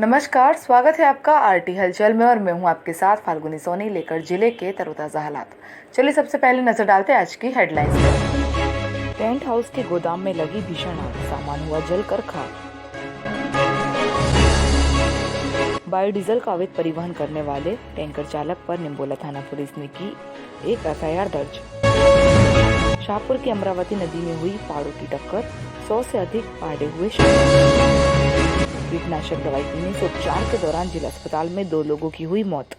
नमस्कार, स्वागत है आपका आरटी हलचल में और मैं हूं आपके साथ फाल्गुनी सोनी लेकर जिले के तरोताजा हालात। चलिए सबसे पहले नजर डालते हैं आज की हेडलाइंस पर। टेंट हाउस के गोदाम में लगी भीषण आग, सामान हुआ जलकर खाक। बायोडीजल का अवैध परिवहन करने वाले टैंकर चालक पर निम्बोला थाना पुलिस ने की एक एफआईआर दर्ज। शाहपुर की अमरावती नदी में हुई पहाड़ों की टक्कर, 100 से अधिक पाड़े हुए शामिल। कीटनाशक दवाई पीने से उपचार के दौरान जिला अस्पताल में 2 लोगों की हुई मौत।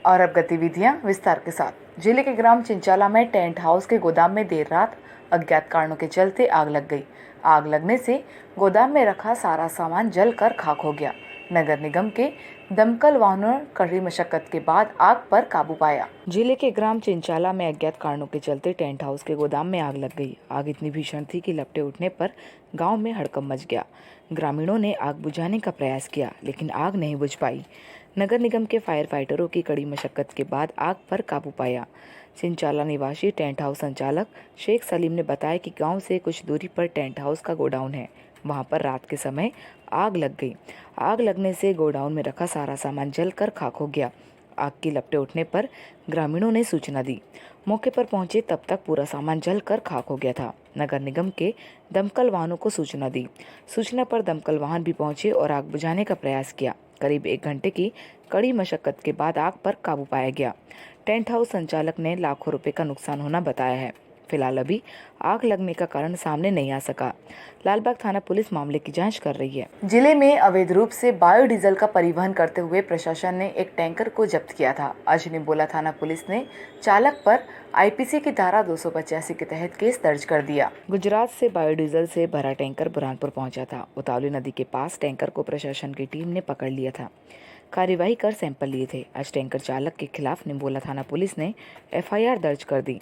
और अब गतिविधियां विस्तार के साथ। जिले के ग्राम चिंचाला में टेंट हाउस के गोदाम में देर रात अज्ञात कारणों के चलते आग लग गई। आग लगने से गोदाम में रखा सारा सामान जलकर खाक हो गया। नगर निगम के दमकल वाहनों ने कड़ी मशक्कत के बाद आग पर काबू पाया। जिले के ग्राम चिंचाला में अज्ञात कारणों के चलते टेंट हाउस के गोदाम में आग लग गई। आग इतनी भीषण थी कि लपटे उठने पर गांव में हड़कंप मच गया। ग्रामीणों ने आग बुझाने का प्रयास किया, लेकिन आग नहीं बुझ पाई। नगर निगम के फायर फाइटरों की कड़ी मशक्कत के बाद आग पर काबू पाया। चिंचाला निवासी टेंट हाउस संचालक शेख सलीम ने बताया कि गांव से कुछ दूरी पर टेंट हाउस का गोडाउन है। वहां पर रात के समय आग लग गई। आग लगने से गोडाउन में रखा सारा सामान जलकर खाक हो गया। आग की लपटें उठने पर ग्रामीणों ने सूचना दी। मौके पर पहुंचे तब तक पूरा सामान जलकर खाक हो गया था। नगर निगम के दमकल वाहनों को सूचना दी। सूचना पर दमकल वाहन भी पहुंचे और आग बुझाने का प्रयास किया। करीब 1 घंटे की कड़ी मशक्कत के बाद आग पर काबू पाया गया। टेंट हाउस संचालक ने लाखों रुपए का नुकसान होना बताया है। फिलहाल अभी आग लगने का कारण सामने नहीं आ सका। लालबाग थाना पुलिस मामले की जांच कर रही है। जिले में अवैध रूप से बायोडीजल का परिवहन करते हुए प्रशासन ने एक टैंकर को जब्त किया था। आज निम्बोला थाना पुलिस ने चालक पर आईपीसी की धारा 285 के तहत केस दर्ज कर दिया। गुजरात से बायोडीजल से भरा टैंकर बुरहानपुर पहुंचा था। उतावली नदी के पास टैंकर को प्रशासन की टीम ने पकड़ लिया था। कार्यवाही कर सैंपल लिए थे। आज टैंकर चालक के खिलाफ निम्बोला थाना पुलिस ने एफआईआर दर्ज कर दी।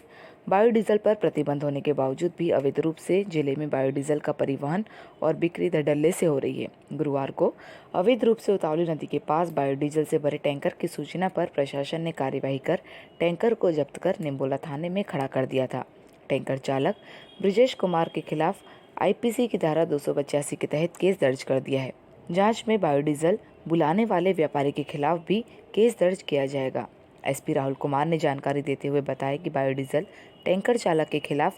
बायोडीजल पर प्रतिबंध होने के बावजूद भी अवैध रूप से जिले में बायोडीजल का परिवहन और बिक्री धड़ल्ले से हो रही है। गुरुवार को अवैध रूप से उतावली नदी के पास बायोडीजल से भरे टैंकर की सूचना पर प्रशासन ने कार्यवाही कर टैंकर को जब्त कर निम्बोला थाने में खड़ा कर दिया था। टैंकर चालक ब्रिजेश कुमार के खिलाफ आईपीसी की धारा 285 के तहत केस दर्ज कर दिया है। जांच में बायोडीजल बुलाने वाले व्यापारी के खिलाफ भी केस दर्ज किया जाएगा। एसपी राहुल कुमार ने जानकारी देते हुए बताया कि बायोडीजल टैंकर चालक के खिलाफ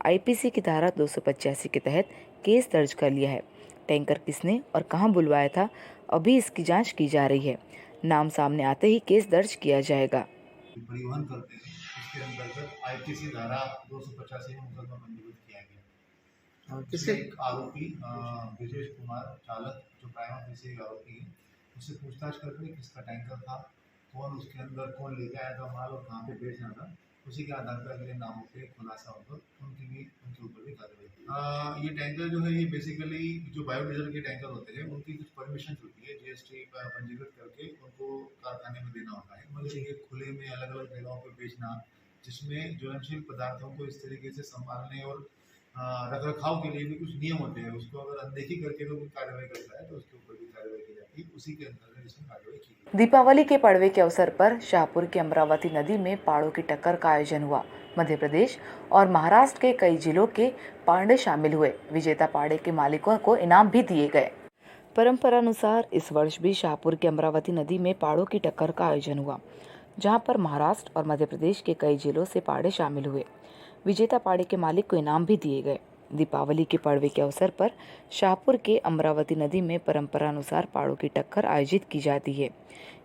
आईपीसी की धारा 285 के तहत केस दर्ज कर लिया है। टैंकर किसने और कहां बुलवाया था, अभी इसकी जांच की जा रही है। नाम सामने आते ही केस दर्ज किया जाएगा। परिवहन करते हैं, इसके अंतर्गत आईपीसी धारा 285 में मुकदमा पंजीकृत किया गया। किससे एक आरोपी ब्रिजेश कुमार चालक जो प्राइमा फेसी आरोपी है, उससे पूछताछ करके किसका टैंकर था, कौन उसके अंदर कौन लेके आया था माल और कहाँ पे बेचना था, उसी के आधार पर अगले नामों पे खुलासा होकर उनके ऊपर भी कार्रवाई। ये टैंकर जो है ये बेसिकली जो बायोडीजल के टैंकर होते हैं उनकी कुछ परमिशन होती है, जीएसटी पंजीकृत करके उनको कारखाने में देना होता है। मतलब ये खुले में अलग अलग जगहों पर बेचना, जिसमें ज्वलनशील पदार्थों को इस तरीके से संभालने और रख रखाव के लिए भी कुछ नियम होते हैं। उसको अगर अनदेखी करके कोई कार्रवाई करता है तो उसके ऊपर भी कार्रवाई की जाती है। उसी के अंतर्गत इसमें कार्रवाई की गई। दीपावली के पड़वे के अवसर पर शाहपुर की अमरावती नदी में पहाड़ों की टक्कर का आयोजन हुआ। मध्य प्रदेश और महाराष्ट्र के कई जिलों के पांडे शामिल हुए। विजेता पाड़े के मालिकों को इनाम भी दिए गए। परंपरानुसार इस वर्ष भी शाहपुर की अमरावती नदी में पहाड़ों की टक्कर का आयोजन हुआ, जहां पर महाराष्ट्र और मध्य प्रदेश के कई जिलों से पाड़े शामिल हुए। विजेता पाड़े के मालिक को इनाम भी दिए गए। दीपावली के पड़वे के अवसर पर शाहपुर के अमरावती नदी में परंपरानुसार पहाड़ों की टक्कर आयोजित की जाती है।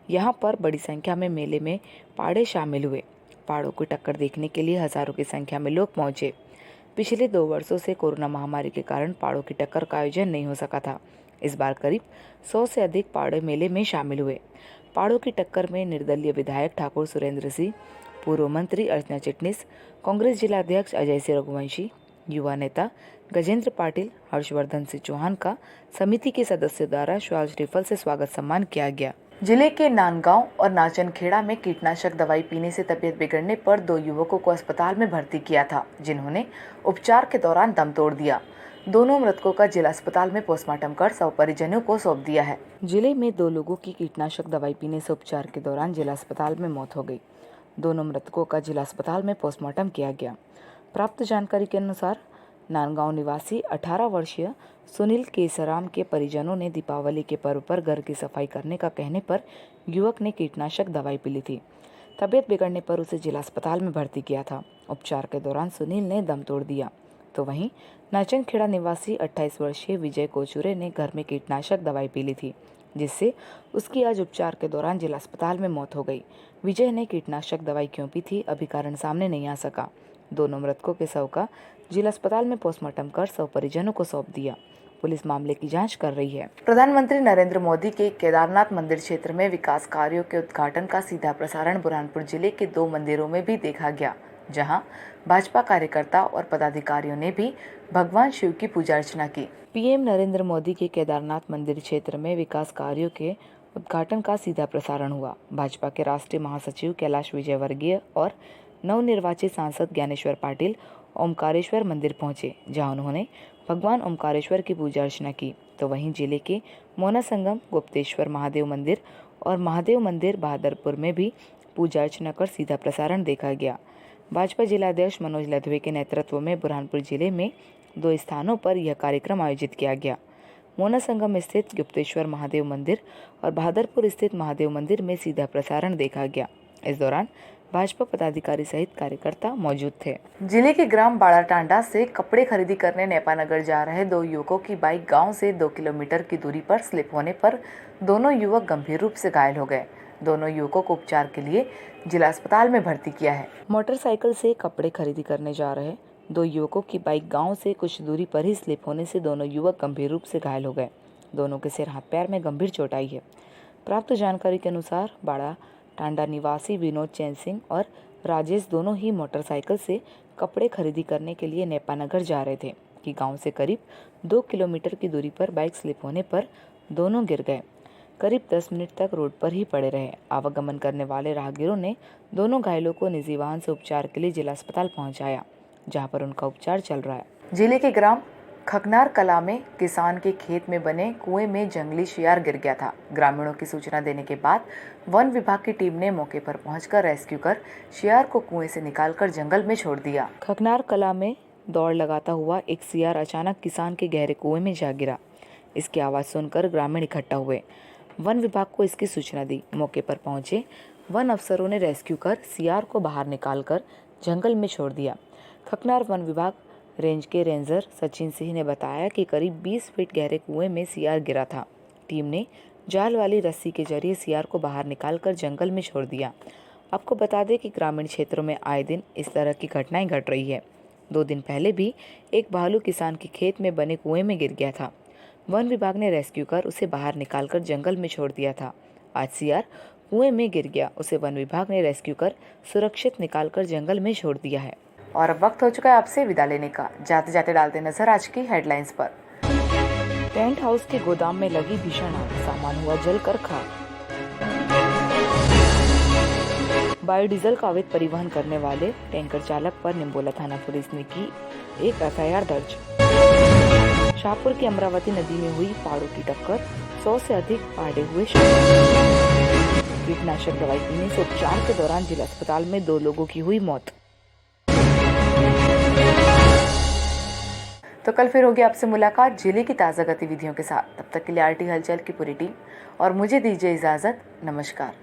यहाँ पर बड़ी संख्या में मेले में पाड़े शामिल हुए। पहाड़ों की टक्कर देखने के लिए हजारों की संख्या में लोग पहुंचे। पिछले 2 वर्षों से कोरोना महामारी के कारण पहाड़ों की टक्कर का आयोजन नहीं हो सका था। इस बार करीब 100 से अधिक पाड़े मेले में शामिल हुए। पहाड़ों की टक्कर में निर्दलीय विधायक ठाकुर सुरेंद्र सिंह, पूर्व मंत्री अर्चना चिटनिस, कांग्रेस जिला अध्यक्ष अजय सिंह रघुवंशी, युवा नेता गजेंद्र पाटिल, हर्षवर्धन सिंह चौहान का समिति के सदस्यों द्वारा श्वास रिफल से स्वागत सम्मान किया गया। जिले के नांदगांव और नाचनखेड़ा में कीटनाशक दवाई पीने से तबीयत बिगड़ने पर 2 युवकों को अस्पताल में भर्ती किया था, जिन्होंने उपचार के दौरान दम तोड़ दिया। दोनों मृतकों का जिला अस्पताल में पोस्टमार्टम कर शव परिजनों को सौंप दिया है। जिले में 2 लोगों की कीटनाशक दवाई पीने से उपचार के दौरान जिला अस्पताल में मौत हो गई। दोनों मृतकों का जिला अस्पताल में पोस्टमार्टम किया गया। प्राप्त जानकारी के अनुसार नांदगांव निवासी 18 वर्षीय सुनील केसराम के परिजनों ने दीपावली के पर्व पर घर की सफाई करने का कहने पर युवक ने कीटनाशक दवाई पी ली थी। तबीयत बिगड़ने पर उसे जिला अस्पताल में भर्ती किया था। उपचार के दौरान सुनील ने दम तोड़ दिया। तो वहीं नाचनखेड़ा निवासी 28 वर्षीय विजय कोचुरे ने घर में कीटनाशक दवाई पी ली थी, जिससे उसकी आज उपचार के दौरान जिला अस्पताल में मौत हो गई। विजय ने कीटनाशक दवाई क्यों पी थी, अभी कारण सामने नहीं आ सका। दोनों मृतकों के शव का जिला अस्पताल में पोस्टमार्टम कर शव परिजनों को सौंप दिया। पुलिस मामले की जांच कर रही है। प्रधानमंत्री नरेंद्र मोदी के केदारनाथ मंदिर क्षेत्र में विकास कार्यों के उद्घाटन का सीधा प्रसारण बुरहानपुर जिले के 2 मंदिरों में भी देखा गया, जहां भाजपा कार्यकर्ता और पदाधिकारियों ने भी भगवान शिव की पूजा अर्चना की। पीएम नरेंद्र मोदी के केदारनाथ मंदिर क्षेत्र में विकास कार्यों के उद्घाटन का सीधा प्रसारण हुआ। भाजपा के राष्ट्रीय महासचिव कैलाश विजयवर्गीय और नवनिर्वाचित सांसद ज्ञानेश्वर पाटिल ओमकारेश्वर मंदिर पहुंचे, जहां उन्होंने भगवान ओमकारेश्वर की पूजा अर्चना की। तो वहीं जिले के मोना संगम, गुप्तेश्वर महादेव मंदिर और महादेव मंदिर बहादुरपुर में भी पूजा अर्चना कर सीधा प्रसारण देखा गया। भाजपा जिलाध्यक्ष मनोज लधवे के नेतृत्व में बुरहानपुर जिले में 2 स्थानों पर यह कार्यक्रम आयोजित किया गया। मोना संगम स्थित गुप्तेश्वर महादेव मंदिर और बहादुरपुर स्थित महादेव मंदिर में सीधा प्रसारण देखा गया। इस दौरान भाजपा पदाधिकारी सहित कार्यकर्ता मौजूद थे। जिले के ग्राम बाड़ाटांडा से कपड़े खरीदी करने नेपानगर जा रहे 2 युवकों की बाइक गांव से 2 किलोमीटर की दूरी पर स्लिप होने पर दोनों युवक गंभीर रूप से घायल हो गए। दोनों युवकों को उपचार के लिए जिला अस्पताल में भर्ती किया है। मोटरसाइकिल से कपड़े खरीदी करने जा रहे 2 युवकों की बाइक गांव से कुछ दूरी पर ही स्लिप होने से दोनों युवक गंभीर रूप से घायल हो गए। दोनों के सिर हाथ पैर में गंभीर चोट आई है। प्राप्त जानकारी के अनुसार बाड़ा टांडा निवासी विनोद चैन सिंह और राजेश दोनों ही मोटरसाइकिल से कपड़े खरीदी करने के लिए नेपानगर जा रहे थे कि गांव से करीब 2 किलोमीटर की दूरी पर बाइक स्लिप होने पर दोनों गिर गए। करीब 10 मिनट तक रोड पर ही पड़े रहे। आवागमन करने वाले राहगीरों ने दोनों घायलों को निजी वाहन से उपचार के लिए जिला अस्पताल पहुंचाया, जहां पर उनका उपचार चल रहा है। जिले के ग्राम खकनार कला में किसान के खेत में बने कुएं में जंगली शियार गिर गया था। ग्रामीणों की सूचना देने के बाद वन विभाग की टीम ने मौके पर पहुंचकर रेस्क्यू कर शियार को कुएं से निकालकर जंगल में छोड़ दिया। खकनार कला में दौड़ लगाता हुआ एक शियार अचानक किसान के गहरे कुएं में जा गिरा। इसकी आवाज सुनकर ग्रामीण इकट्ठा हुए, वन विभाग को इसकी सूचना दी। मौके पर पहुंचे वन अफसरों ने रेस्क्यू कर शियार को बाहर निकालकर जंगल में छोड़ दिया। खकनार वन विभाग रेंज के रेंजर सचिन सिंह ने बताया कि करीब 20 फीट गहरे कुएं में शियार गिरा था। टीम ने जाल वाली रस्सी के जरिए शियार को बाहर निकालकर जंगल में छोड़ दिया। आपको बता दें कि ग्रामीण क्षेत्रों में आए दिन इस तरह की घटनाएं घट रही है। 2 दिन पहले भी एक भालू किसान के खेत में बने कुएं में गिर गया था। वन विभाग ने रेस्क्यू कर उसे बाहर निकालकर जंगल में छोड़ दिया था। आज शियार कुएं में गिर गया, उसे वन विभाग ने रेस्क्यू कर सुरक्षित निकालकर जंगल में छोड़ दिया है। और अब वक्त हो चुका है आपसे विदा लेने का। जाते जाते डालते नजर आज की हेडलाइंस पर। टेंट हाउस के गोदाम में लगी भीषण आग, सामान हुआ जलकर खाक। बायोडीजल का अवैध परिवहन करने वाले टैंकर चालक पर निम्बोला थाना पुलिस ने की एक एफआईआर दर्ज। शाहपुर की अमरावती नदी में हुई पहाड़ों की टक्कर, 100 से अधिक पहाड़े हुए। कीटनाशक दवाई पीने से उपचार के दौरान जिला अस्पताल में 2 लोगों की हुई मौत। तो कल फिर होगी आपसे मुलाकात जिले की ताज़ा गतिविधियों के साथ। तब तक के लिए आरटी हलचल की पूरी टीम और मुझे दीजिए इजाज़त। नमस्कार।